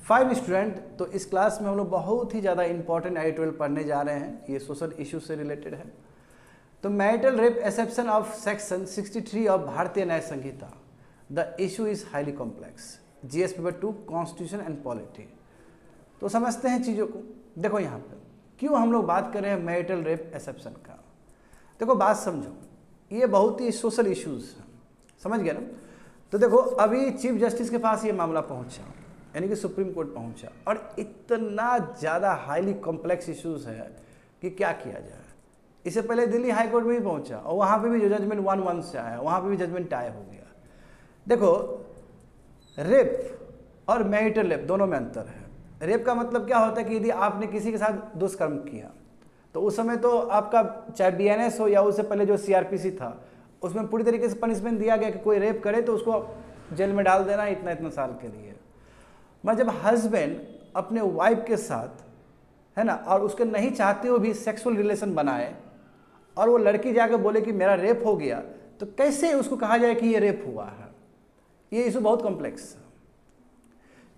Five student, तो इस class में हम लोग बहुत ही ज़्यादा इंपॉर्टेंट एडिटोरियल पढ़ने जा रहे हैं। ये सोशल इशू से रिलेटेड है। तो marital rape exception of section 63 of Bharatiya Nyaya Sanhita, the issue is highly complex. GS paper 2 constitution and polity. तो समझते हैं चीज़ों को। देखो यहाँ पे क्यों हम लोग बात कर रहे हैं मैरिटल रेप एक्सेप्शन का। देखो बात समझो, ये बहुत ही सोशल इश्यूज हैं, समझ गए ना। तो देखो अभी चीफ जस्टिस के पास ये मामला पहुंचा, यानी कि सुप्रीम कोर्ट पहुंचा, और इतना ज़्यादा हाईली कॉम्प्लेक्स इश्यूज है कि क्या किया जाए। इससे पहले दिल्ली हाई कोर्ट में भी पहुंचा और वहाँ पे भी जो जजमेंट 1-1 से आया, वहाँ पे भी जजमेंट टाई हो गया। देखो रेप और मैरिटल रेप दोनों में अंतर है। रेप का मतलब क्या होता है कि यदि आपने किसी के साथ दुष्कर्म किया तो उस समय तो आपका चाहे बीएनएस हो या उससे पहले जो सीआरपीसी था उसमें पूरी तरीके से पनिशमेंट दिया गया कि कोई रेप करे तो उसको जेल में डाल देना इतना साल के लिए। मगर जब हस्बैंड अपने वाइफ के साथ है ना, और उसके नहीं चाहते हुए भी सेक्सुअल रिलेशन बनाए और वो लड़की जाकर बोले कि मेरा रेप हो गया, तो कैसे उसको कहा जाए कि ये रेप हुआ है। ये इशू बहुत कॉम्प्लेक्स है,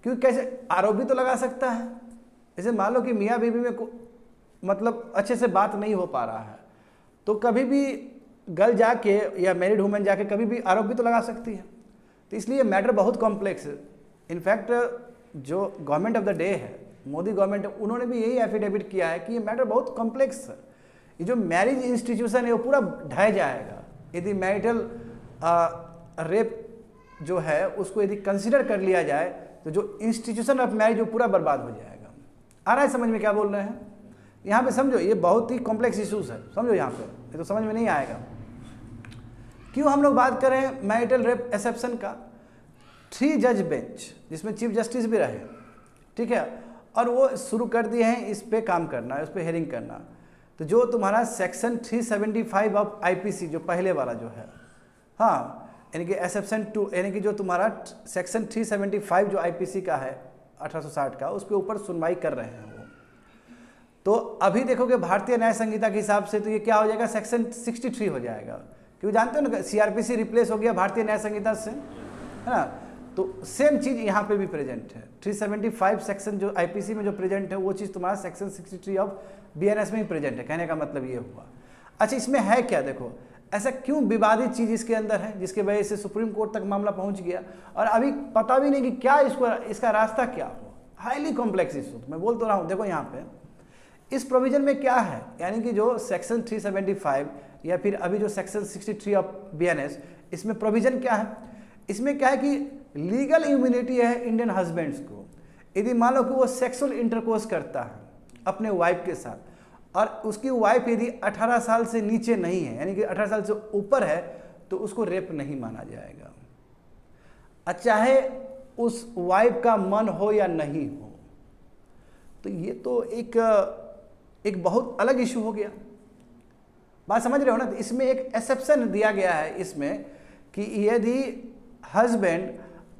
क्योंकि कैसे आरोप भी तो लगा सकता है। जैसे मान लो कि मियाँ बीवी में मतलब अच्छे से बात नहीं हो पा रहा है, तो कभी भी गर्ल जाके या मैरिड वुमेन जाके कभी भी आरोप भी तो लगा सकती है। तो इसलिए मैटर बहुत कॉम्प्लेक्स है। इनफैक्ट जो गवर्नमेंट ऑफ द डे है, मोदी गवर्नमेंट, उन्होंने भी यही एफिडेविट किया है कि ये मैटर बहुत कॉम्प्लेक्स है। ये जो मैरिज इंस्टीट्यूशन है वो पूरा ढह जाएगा यदि मैरिटल रेप जो है उसको यदि कंसिडर कर लिया जाए, तो जो इंस्टीट्यूशन ऑफ मैरिज वो पूरा बर्बाद हो जाएगा। आ रहा है समझ में क्या बोल रहे हैं? यहाँ पे समझो, ये बहुत ही कॉम्प्लेक्स इश्यूज है, समझो यहाँ पे, ये तो समझ में नहीं आएगा। क्यों हम लोग बात करें मैरिटल रेप एक्सेप्शन का? 3 जज बेंच जिसमें चीफ जस्टिस भी रहे, ठीक है, और वो शुरू कर दिए हैं इस पे काम करना, उस पर हेयरिंग करना। तो जो तुम्हारा सेक्शन 375 ऑफ आईपीसी जो पहले वाला जो है, हाँ, यानी कि एक्सेप्शन 2, यानी कि जो तुम्हारा सेक्शन 375 जो आईपीसी का है 1860 का, उस पर ऊपर सुनवाई कर रहे हैं वो। तो अभी देखोगे भारतीय न्याय संहिता के हिसाब से तो ये क्या हो जाएगा, सेक्शन 63 हो जाएगा, क्योंकि जानते हो ना सीआरपीसी रिप्लेस हो गया भारतीय न्याय संहिता से, है ना। तो सेम चीज़ यहाँ पे भी प्रेजेंट है। 375 सेक्शन जो आईपीसी में जो प्रेजेंट है वो चीज़ तुम्हारा सेक्शन 63 ऑफ बीएनएस में ही प्रेजेंट है। कहने का मतलब ये हुआ। अच्छा, इसमें है क्या? देखो ऐसा क्यों विवादित चीज़ इसके अंदर है जिसके वजह से सुप्रीम कोर्ट तक मामला पहुँच गया और अभी पता भी नहीं कि क्या इसका रास्ता क्या हो। हाईली कॉम्प्लेक्स इशू मैं बोल तो रहा हूँ। देखो यहाँ पे इस प्रोविजन में क्या है, यानी कि जो सेक्शन 375 या फिर अभी जो सेक्शन 63 ऑफ बीएनएस, इसमें प्रोविजन क्या है? इसमें क्या है कि लीगल इम्यूनिटी है इंडियन हस्बैंड्स को। यदि मान लो कि वो सेक्सुअल इंटरकोर्स करता है अपने वाइफ के साथ और उसकी वाइफ यदि 18 साल से नीचे नहीं है, यानी कि 18 साल से ऊपर है, तो उसको रेप नहीं माना जाएगा, चाहे उस वाइफ का मन हो या नहीं हो। तो ये तो एक बहुत अलग इशू हो गया। बात समझ रहे हो ना? तो इसमें एक एक्सेप्शन दिया गया है इसमें कि यदि हस्बैंड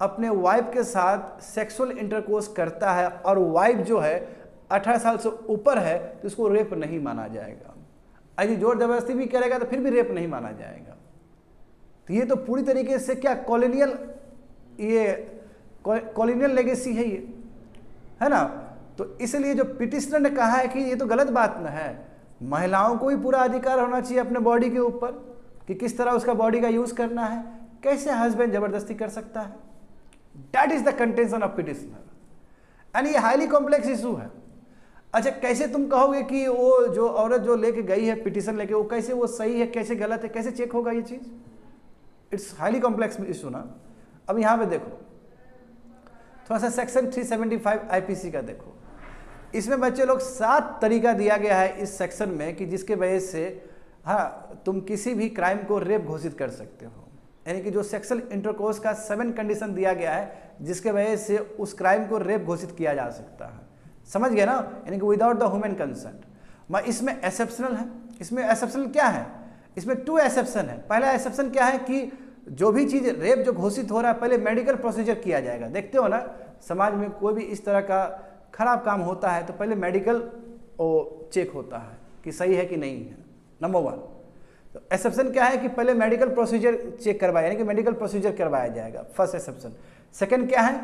अपने वाइफ के साथ सेक्सुअल इंटरकोर्स करता है और वाइफ जो है 18 साल से ऊपर है, तो इसको रेप नहीं माना जाएगा। यदि जोर जबरदस्ती भी करेगा तो फिर भी रेप नहीं माना जाएगा। तो ये तो पूरी तरीके से क्या कॉलोनियल लेगेसी है ये, है ना। तो इसलिए जो पिटिशनर ने कहा है कि ये तो गलत बात न है, महिलाओं को भी पूरा अधिकार होना चाहिए अपने बॉडी के ऊपर कि किस तरह उसका बॉडी का यूज करना है। कैसे हस्बैंड जबरदस्ती कर सकता है? That is the contention of petitioner and ये हाईली कॉम्प्लेक्स इशू है। अच्छा, कैसे तुम कहोगे कि वो जो औरत जो लेके गई है पिटिशन लेके, वो कैसे वो सही है कैसे गलत है, कैसे चेक होगा ये चीज? इट्स हाईली कॉम्प्लेक्स इशू ना। अब यहाँ पे देखो थोड़ा सा सेक्शन 375 आईपीसी का देखो। इसमें बच्चे लोग 7 तरीका दिया गया है इस सेक्शन में कि जिसके वजह से हाँ तुम किसी भी क्राइम को रेप घोषित कर सकते हो। यानी कि जो सेक्सुअल इंटरकोर्स का 7 कंडीशन दिया गया है जिसके वजह से उस क्राइम को रेप घोषित किया जा सकता है। समझ गए ना? यानी कि विदाउट द ह्यूमन कंसेंट। मैं इसमें एक्सेप्शनल है। इसमें एक्सेप्शनल क्या है? इसमें 2 एक्सेप्शन है। पहला एक्सेप्शन क्या है कि जो भी चीज़ रेप जो घोषित हो रहा है पहले मेडिकल प्रोसीजर किया जाएगा। देखते हो ना, समाज में कोई भी इस तरह का खराब काम होता है तो पहले मेडिकल चेक होता है कि सही है कि नहीं है, नंबर 1। तो एक्सेप्शन क्या है कि पहले मेडिकल प्रोसीजर चेक करवाया, यानी कि मेडिकल प्रोसीजर करवाया जाएगा, फर्स्ट एक्सेप्शन। सेकंड क्या है?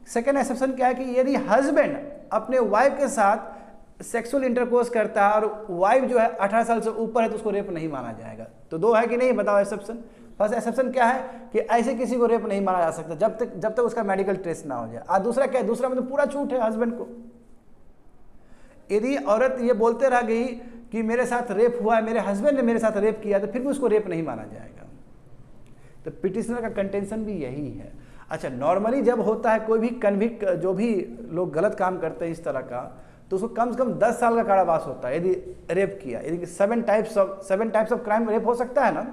सेकेंड एक्सेप्शन क्या है कि यदि हस्बैंड अपने वाइफ के साथ सेक्सुअल इंटरकोर्स करता है और वाइफ जो है 18 साल से ऊपर है तो उसको रेप नहीं माना जाएगा। तो दो है कि नहीं, बताओ एक्सेप्शन। फर्स्ट एक्सेप्शन क्या है कि ऐसे किसी को रेप नहीं माना जा सकता जब तक उसका मेडिकल टेस्ट ना हो जाए। और दूसरा क्या है, दूसरा मतलब पूरा छूट है हस्बैंड को। यदि औरत ये बोलते रह गई कि मेरे साथ रेप हुआ है, मेरे हस्बैंड ने मेरे साथ रेप किया, तो फिर भी उसको रेप नहीं माना जाएगा। तो पिटिशनर का कंटेंशन भी यही है। अच्छा, नॉर्मली जब होता है कोई भी कन्विक्ट, जो भी लोग गलत काम करते हैं इस तरह का, तो उसको कम से कम 10 साल का कारावास होता है यदि रेप किया। यदि 7 टाइप्स ऑफ क्राइम रेप हो सकता है ना,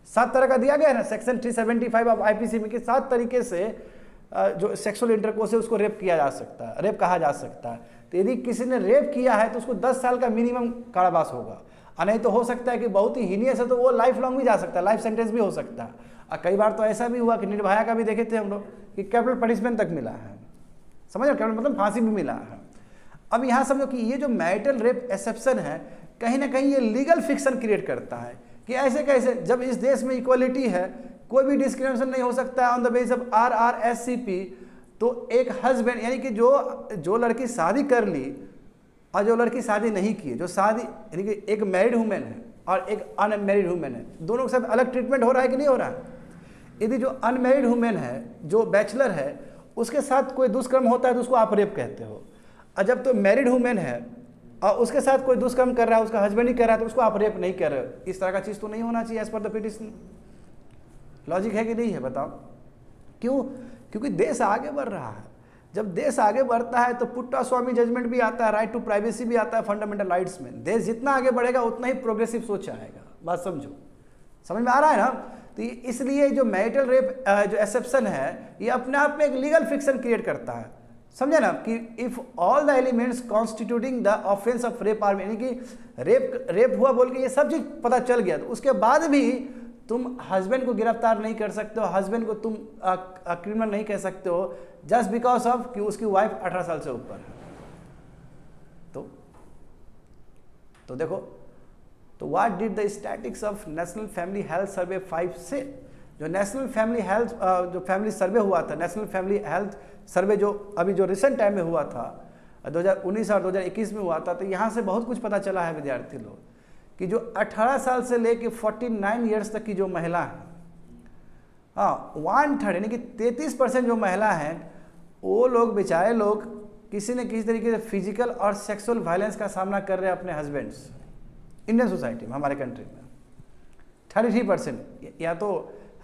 7 तरह का दिया गया है ना सेक्शन 375 ऑफ आईपीसी में कि 7 तरीके से जो सेक्सुअल इंटरकोर्स है उसको रेप किया जा सकता है, रेप कहा जा सकता है। तो यदि किसी ने रेप किया है तो उसको 10 साल का मिनिमम कारावास होगा। और नहीं तो हो सकता है कि बहुत ही हीनियस है तो वो लाइफ लॉन्ग भी जा सकता है, लाइफ सेंटेंस भी हो सकता है। और कई बार तो ऐसा भी हुआ कि निर्भया का भी देखे थे हम लोग कि कैपिटल पनिशमेंट तक मिला है, समझ रहे, कैपिटल मतलब फांसी भी मिला है। अब यहाँ समझो कि ये जो मैरिटल रेप एक्सेप्शन है कहीं ना कहीं ये लीगल फिक्शन क्रिएट करता है कि ऐसे कैसे, जब इस देश में इक्वलिटी है, कोई भी डिस्क्रिमिनेशन नहीं हो सकता है on the basis of RRSCP। तो एक हस्बैंड यानी कि जो लड़की शादी कर ली और जो लड़की शादी नहीं की, जो शादी यानी कि एक मैरिड वुमेन है और एक अनमैरिड वुमेन है, दोनों के साथ अलग ट्रीटमेंट हो रहा है कि नहीं हो रहा है। यदि जो अनमैरिड वुमेन है, जो बैचलर है, उसके साथ कोई दुष्कर्म होता है तो उसको आप रेप कहते हो। और जब तो मैरिड वुमेन है और उसके साथ कोई दुष्कर्म कर रहा है, उसका हस्बैंड ही कर रहा है, तो उसको आप रेप नहीं कर रहे हो। इस तरह का चीज़ तो नहीं होना चाहिए as per the petition. Logic है कि नहीं है, बताओ क्यों? क्योंकि देश आगे बढ़ रहा है। जब देश आगे बढ़ता है तो पुट्टा स्वामी जजमेंट भी आता है, राइट टू प्राइवेसी भी आता है फंडामेंटल राइट्स में। देश जितना आगे बढ़ेगा उतना ही प्रोग्रेसिव सोच आएगा। बात समझो, समझ में आ रहा है ना। तो इसलिए जो मैरिटल रेप जो एक्सेप्शन है ये अपने आप में एक लीगल फिक्शन क्रिएट करता है, समझे ना, कि if all the elements constituting the offence of rape are, यानी कि रेप हुआ बोल के ये सब चीज पता चल गया तो उसके बाद भी तुम हस्बैंड को गिरफ्तार नहीं कर सकते हो, हस्बैंड को तुम क्रिमिनल नहीं कह सकते हो जस्ट बिकॉज ऑफ कि उसकी वाइफ 18 साल से ऊपर है। तो देखो, तो what did the statics of national family health survey 5 से, जो नेशनल फैमिली हेल्थ जो फैमिली सर्वे हुआ था, नेशनल फैमिली हेल्थ सर्वे जो अभी जो रिसेंट टाइम में हुआ था 2019 और 2021 में हुआ था, तो यहाँ से बहुत कुछ पता चला है विद्यार्थी लोग कि जो 18 साल से लेके 49 ईयर्स तक की जो महिला है, हाँ 1/3 यानी कि 33% जो महिला हैं वो लोग बेचारे लोग किसी न किसी तरीके से फिजिकल और सेक्सुअल वायलेंस का सामना कर रहे हैं अपने हस्बैंड्स। इंडियन सोसाइटी में, हमारे कंट्री में 33% या तो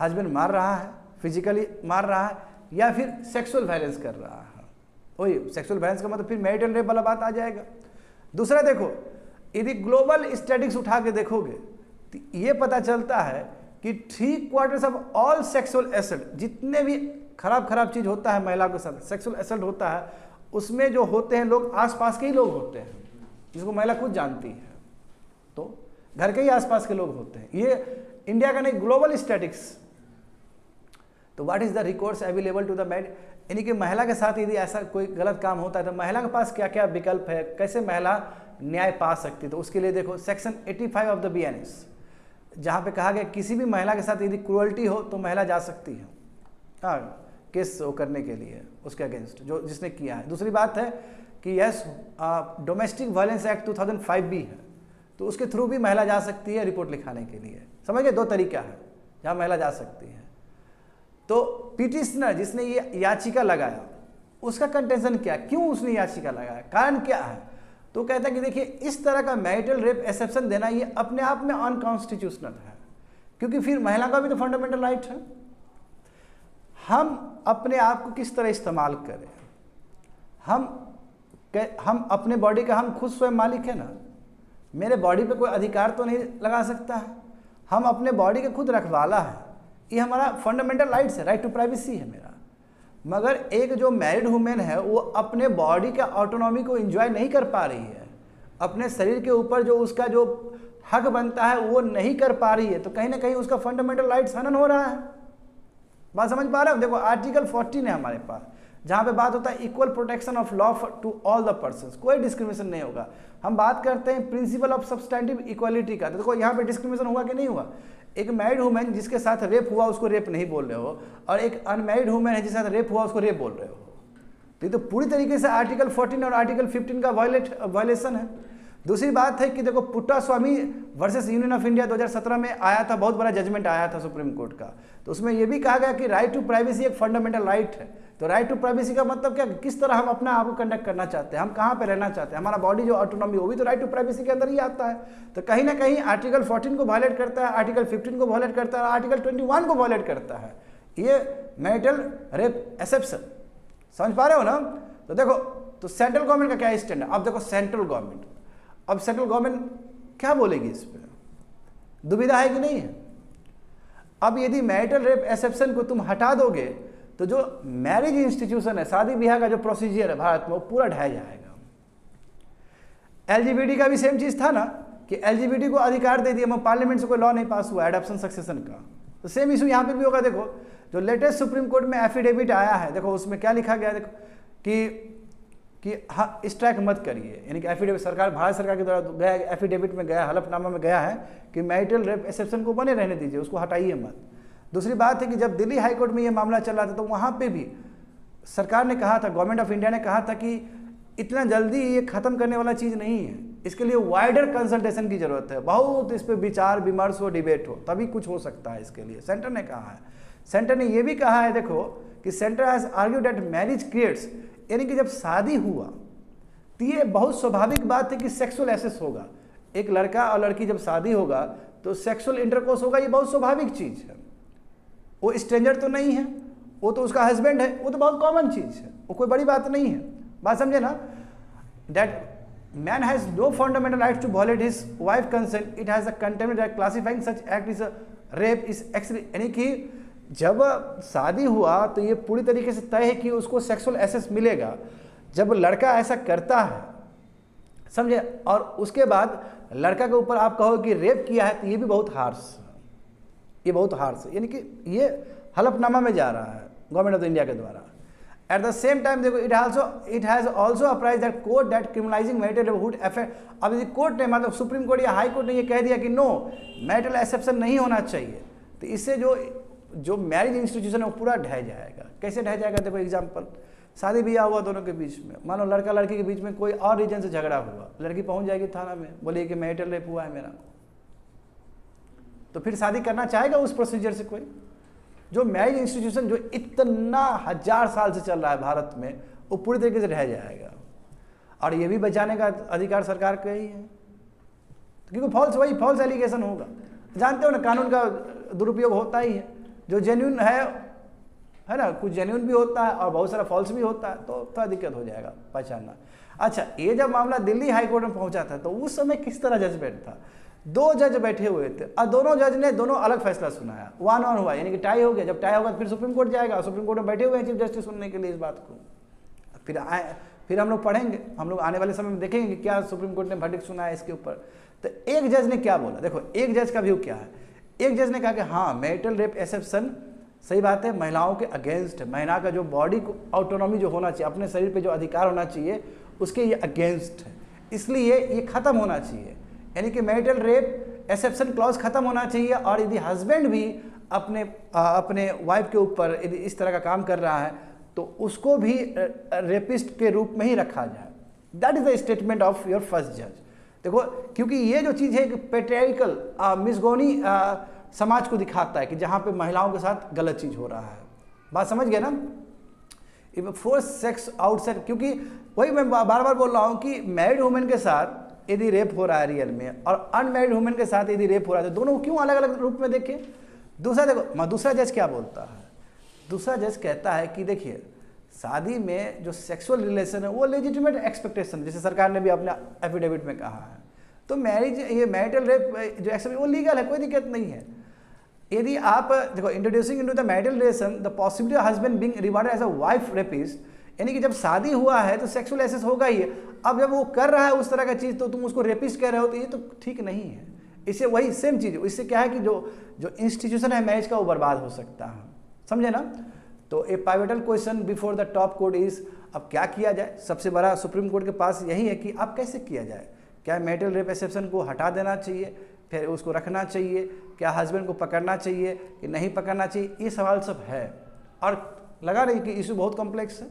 हस्बैंड मार रहा है, फिजिकली मार रहा है, या फिर सेक्सुअल वायलेंस कर रहा है। वही सेक्सुअल वायलेंस का मतलब फिर मैरिटल रेप वाला बात आ जाएगा। दूसरा देखो, यदि ग्लोबल स्टैटिस्टिक्स उठा के देखोगे तो ये पता चलता है कि 3/4 ऑफ ऑल सेक्सुअल असल्ट, जितने भी खराब चीज होता है महिला के साथ सेक्सुअल असल्ट होता है, उसमें जो होते हैं लोग आसपास के ही लोग होते हैं, जिसको महिला खुद जानती है, तो घर के ही आसपास के लोग होते हैं। ये इंडिया का नहीं, global statics. So what is the recourse available to the married, यानी कि महिला के साथ यदि ऐसा कोई गलत काम होता है तो महिला के पास क्या क्या विकल्प है, कैसे महिला न्याय पा सकती है। तो उसके लिए देखो सेक्शन 85 ऑफ द BNS, जहाँ पे कहा गया किसी भी महिला के साथ यदि क्रूअल्टी हो तो महिला जा सकती है, हाँ, केस करने के लिए उसके अगेंस्ट जो जिसने किया है। दूसरी बात है कि यस डोमेस्टिक वायलेंस एक्ट 2005 भी है, तो उसके थ्रू भी महिला जा सकती है रिपोर्ट लिखाने के लिए। समझ गए, 2 तरीका है जहाँ महिला जा सकती है। तो पिटिशनर जिसने ये याचिका लगाया उसका कंटेंशन क्या, क्यों उसने याचिका लगाया, कारण क्या है, तो कहता है कि देखिए इस तरह का मैरिटल रेप एक्सेप्शन देना ये अपने आप में अनकॉन्स्टिट्यूशनल है, क्योंकि फिर महिला का भी तो फंडामेंटल राइट है। हम अपने आप को किस तरह इस्तेमाल करें, हम अपने बॉडी का हम खुद स्वयं मालिक है ना, मेरे बॉडी पे कोई अधिकार तो नहीं लगा सकता है, हम अपने बॉडी के खुद रखवाला है, ये हमारा फंडामेंटल राइट्स है, राइट टू प्राइवेसी है मेरा। मगर एक जो मैरिड वुमेन है वो अपने बॉडी का ऑटोनॉमी को एंजॉय नहीं कर पा रही है, अपने शरीर के ऊपर जो उसका जो हक बनता है वो नहीं कर पा रही है, तो कहीं ना कहीं उसका फंडामेंटल राइट्स हनन हो रहा है। बात समझ पा रहे हो? देखो आर्टिकल 14 है हमारे पास, जहाँ पे बात होता है equal protection of law to all the persons, कोई डिस्क्रिमिनेशन नहीं होगा। हम बात करते हैं प्रिंसिपल ऑफ सब्सटैंटिव इक्वालिटी का, तो देखो यहाँ पे डिस्क्रिमिनेशन हुआ कि नहीं हुआ। एक मैरिड वुमेन जिसके साथ रेप हुआ उसको रेप नहीं बोल रहे हो, और एक अनमैरिड वुमेन है जिसके साथ रेप हुआ उसको रेप बोल रहे हो। तो ये तो पूरी तरीके से आर्टिकल 14 और आर्टिकल 15 का वायलेशन है। दूसरी बात है कि देखो Puttaswamy versus union of India 2017 में आया था, बहुत बड़ा जजमेंट आया था सुप्रीम कोर्ट का। तो उसमें यह भी कहा गया कि राइट टू प्राइवेसी एक फंडामेंटल राइट है। तो राइट टू प्राइवेसी का मतलब क्या, किस तरह हम अपना आप को कंडक्ट करना चाहते हैं, हम कहाँ पे रहना चाहते हैं, हमारा बॉडी जो ऑटोनॉमी वो भी तो राइट टू प्राइवेसी के अंदर ही आता है। तो कहीं ना कहीं आर्टिकल 14 को वायलेट करता है, आर्टिकल 15 को वायलेट करता है, आर्टिकल 21 को वायलेट करता है। ये मैरिटल रेप एक्सेप्शन, समझ पा रहे हो ना। तो देखो, तो सेंट्रल गवर्नमेंट का क्या स्टैंड है। अब देखो सेंट्रल गवर्नमेंट, अब सेंट्रल गवर्नमेंट क्या बोलेगी इस पर, दुविधा है कि नहीं है। अब यदि मैरिटल रेप एक्सेप्शन को तुम हटा दोगे तो जो मैरिज इंस्टीट्यूशन है, शादी ब्याह का जो प्रोसीजर है भारत में, वो पूरा ढह जाएगा। एलजीबीटी का भी सेम चीज था ना कि एलजीबीटी को अधिकार दे दिया, पार्लियामेंट से कोई लॉ नहीं पास हुआ एडॉप्शन सक्सेशन का, तो सेम इशू यहाँ पे भी होगा। देखो जो लेटेस्ट सुप्रीम कोर्ट में एफिडेविट आया है, देखो उसमें क्या लिखा गया है, देखो कि हाँ स्ट्राइक मत करिए, यानी कि एफिडेविट सरकार, भारत सरकार के द्वारा गया एफिडेविट में गया, हलफनामा में गया है कि मैरिटल रेप एक्सेप्शन को बने रहने दीजिए, उसको हटाइए मत। दूसरी बात है कि जब दिल्ली हाई कोर्ट में ये मामला चल रहा था तो वहाँ पे भी सरकार ने कहा था, गवर्नमेंट ऑफ इंडिया ने कहा था कि इतना जल्दी ये खत्म करने वाला चीज़ नहीं है, इसके लिए वाइडर कंसल्टेशन की जरूरत है, बहुत इस पर विचार विमर्श हो, डिबेट हो, तभी कुछ हो सकता है। इसके लिए सेंटर ने कहा है, सेंटर ने ये भी कहा है देखो कि centre has argued that marriage creates, यानी कि जब शादी हुआ तो ये बहुत स्वाभाविक बात है कि सेक्सुअल एक्सेस होगा। एक लड़का और लड़की जब शादी होगा तो सेक्सुअल इंटरकोर्स होगा, ये बहुत स्वाभाविक चीज़ है। वो स्ट्रेंजर तो नहीं है, वो तो उसका हस्बैंड है, वो तो बहुत कॉमन चीज़ है, वो कोई बड़ी बात नहीं है। बात समझे ना। That man has no fundamental right to violate his wife consent, it has a contempt that classifying such act is a rape is actually, यानी कि जब शादी हुआ तो ये पूरी तरीके से तय है कि उसको सेक्सुअल एक्सेस मिलेगा। जब लड़का ऐसा करता है, समझे, और उसके बाद लड़का के ऊपर आप कहो कि रेप किया है, तो ये भी बहुत हार्श, ये बहुत हार्श है, यानी कि ये हलफनामा में जा रहा है गवर्नमेंट ऑफ इंडिया के द्वारा। एट द सेम टाइम देखो it has also apprise that court that criminalizing marital would affect. अब यदि कोर्ट ने, मतलब सुप्रीम कोर्ट या हाई कोर्ट ने ये कह दिया कि नो मैरिटल एक्सेप्शन नहीं होना चाहिए, तो इससे जो मैरिज इंस्टीट्यूशन है वो पूरा ढह जाएगा। कैसे ढह जाएगा, देखो एग्जाम्पल, शादी ब्याह हुआ दोनों के बीच में, मानो लड़का लड़की के बीच में कोई और रीजन से झगड़ा हुआ, लड़की पहुंच जाएगी थाना में, बोलिए कि मैरिटल रेप हुआ है मेरा, तो फिर शादी करना चाहेगा उस प्रोसीजर से कोई? जो मैरिज इंस्टीट्यूशन जो इतना 1000 साल से चल रहा है भारत में, वो पूरी तरीके से रह जाएगा। और ये भी बचाने का अधिकार सरकार का ही है, क्योंकि फॉल्स एलिगेशन होगा। जानते हो ना, कानून का दुरुपयोग होता ही है। जो जेन्युइन है ना, कुछ जेन्युइन भी होता है और बहुत सारा फॉल्स भी होता है, तो थोड़ा दिक्कत हो जाएगा पहचानना। अच्छा, ये जब मामला दिल्ली हाई कोर्ट में पहुंचा था तो उस समय किस तरह जजमेंट था? 2 जज बैठे हुए थे और दोनों जज ने दोनों अलग फैसला सुनाया, 1-1 हुआ, यानी कि टाई हो गया। जब टाई होगा तो फिर सुप्रीम कोर्ट जाएगा, सुप्रीम कोर्ट में बैठे हुए हैं चीफ जस्टिस सुनने के लिए इस बात को। फिर हम लोग पढ़ेंगे, हम लोग आने वाले समय में देखेंगे कि क्या सुप्रीम कोर्ट ने वर्डिक्ट सुना है इसके ऊपर। तो एक जज ने क्या बोला, देखो एक जज का व्यू क्या है। एक जज ने कहा कि हाँ मैरिटल रेप एक्सेप्शन सही बात है, महिलाओं के अगेंस्ट है, महिला का जो बॉडी को ऑटोनॉमी जो होना चाहिए, अपने शरीर पे जो अधिकार होना चाहिए, उसके ये अगेंस्ट है, इसलिए ये खत्म होना चाहिए। यानी कि मैरिटल रेप एक्सेप्शन क्लॉज खत्म होना चाहिए। और यदि हस्बैंड भी अपने वाइफ के ऊपर यदि इस तरह का काम कर रहा है तो उसको भी रेपिस्ट के रूप में ही रखा जाए। That is the statement of your first जज। देखो, क्योंकि ये जो चीज़ है पेट्रियार्कल मिसगोनी समाज को दिखाता है कि जहाँ पे महिलाओं के साथ गलत चीज़ हो रहा है। बात समझ गए ना। फोर्स सेक्स आउटसाइड, क्योंकि वही मैं बार बार बोल रहा हूँ कि मैरिड वुमेन के साथ यदि रेप हो रहा है रियल में और अनमैरिड वुमेन के साथ यदि रेप हो रहा है तो दोनों क्यों अलग अलग रूप में देखें। दूसरा देखो, दूसरा जज क्या बोलता है, दूसरा जज कहता है कि देखिए शादी में जो सेक्सुअल रिलेशन है वो लेजिटिमेट एक्सपेक्टेशन, जैसे सरकार ने भी अपने एफिडेविट में कहा है, तो ये मैरिटल रेप जो एक्सेप्ट वो लीगल है, कोई दिक्कत नहीं है। यदि आप देखो introducing into the marital relation the possibility of husband being rewarded as a wife rapist, यानी कि जब शादी हुआ है तो सेक्सुअल एक्सेस होगा ही। अब जब वो कर रहा है उस तरह का चीज़ तो तुम उसको रेपिस्ट कह रहे हो, तो ये तो ठीक नहीं है। इससे वही सेम चीज़, इससे क्या है कि जो इंस्टीट्यूशन है मैरिज का वो बर्बाद हो सकता है, समझे ना। तो a pivotal question before the top court is, अब क्या किया जाए। सबसे बड़ा सुप्रीम कोर्ट के पास यही है कि अब कैसे किया जाए। क्या मैरिटल रेप एक्सेप्शन को हटा देना चाहिए, फिर उसको रखना चाहिए, क्या हस्बैंड को पकड़ना चाहिए कि नहीं पकड़ना चाहिए, ये सवाल सब है। और लगा रही कि इशू बहुत कॉम्प्लेक्स है।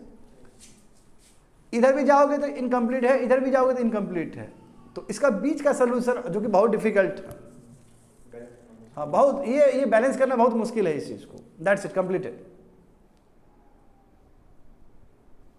इधर भी जाओगे तो इनकम्प्लीट है, इधर भी जाओगे तो इनकम्प्लीट है। तो इसका बीच का सोल्यूशन जो कि बहुत डिफिकल्ट है, हाँ बहुत, ये बैलेंस करना बहुत मुश्किल है इस चीज़ को। That's it, completed.